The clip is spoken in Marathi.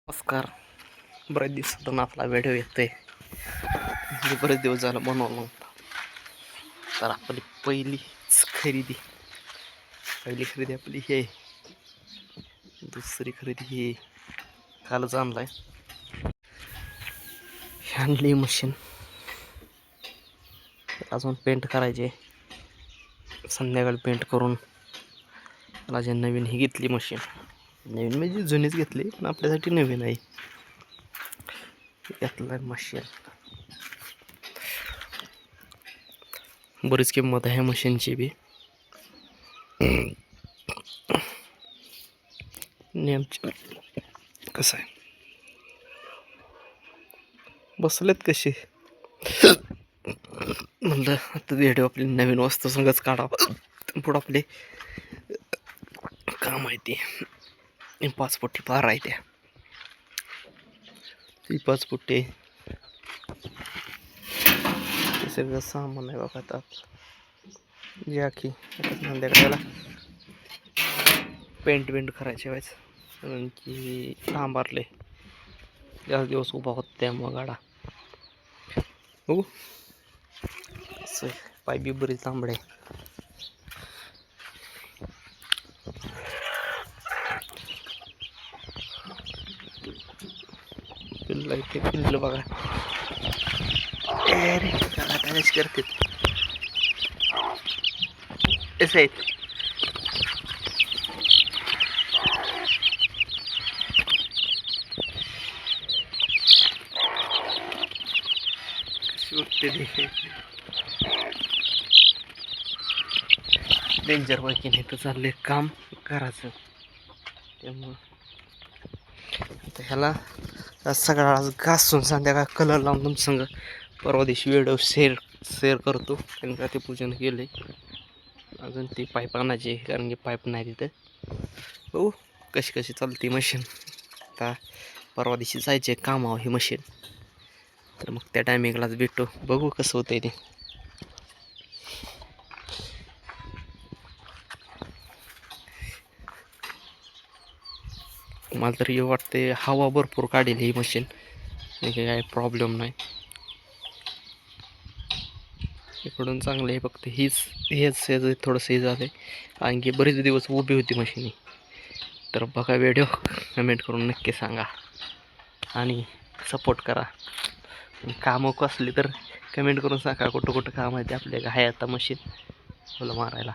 नमस्कार. बरेच दिवसातून आपला व्हिडिओ येतोय. म्हणजे बरेच दिवस झालं बनवलं नव्हता. तर आपली पहिलीच खरेदी आपली हे. दुसरी खरेदी ही कालच आणलाय. आणली मशीन अजून पेंट करायचे. संध्याकाळी पेंट करून मला जे नवीन ही घेतली मशीन. नवीन म्हणजे जुनीच घेतली पण आपल्यासाठी नवीन आहे. घेतलाय मशीन. बरीच किंमत आहे मशीनची बी. नेमची कसं आहे बसलेत कशी म्हणलं आता व्हिडिओ आपली नवीन वस्तू संगच काढावं. पुढं आपले काम आहे ते 5 फुटी पार आहे त्या. ती 5 फुटे ते सगळं सामान आहे बघा. आता ज्या की संध्याकाळला पेंट करायचे व्हायचं कारण की थांबारले जास्त दिवस उभा होत त्यामुळं गाडा बघू. असं पाय बी बरीच तांबडे. पिल्ला इथे पिल्लं बघा. अरे त्यालाच करते असं आहेत. डेंजर बाकी नाही तर चाललंय काम करायचं. त्यामुळं आता ह्याला सगळा आज घासून संध्याकाळ कलर लावून तुमच्या संग परवा दिवशी व्हिडिओ शेअर करतो. कारण का ते पूजन केलंय. अजून ती पाईप आणायची कारण की पाईप नाही तिथं. हो कशी चालती मशीन. आता परवा दिवशी जायचे कामावर ही मशीन. तर मग त्या टायमिंगलाच भेटतो. बघू कसं होतंय ते. मला तरी वाटते हवा भरपूर काढेल ही मशीन. काही प्रॉब्लेम नाही. इकडून चांगलं आहे फक्त हेच थोडंसं हे झालं आहे. आणखी बरेच दिवस उभी होती मशीन. तर बघा व्हिडिओ कमेंट करून नक्की सांगा आणि सपोर्ट करा. कामं कसली तर कमेंट करून सांगा कुठं काम आहे ते आपल्या आहे आता मशीन फुलं मारायला.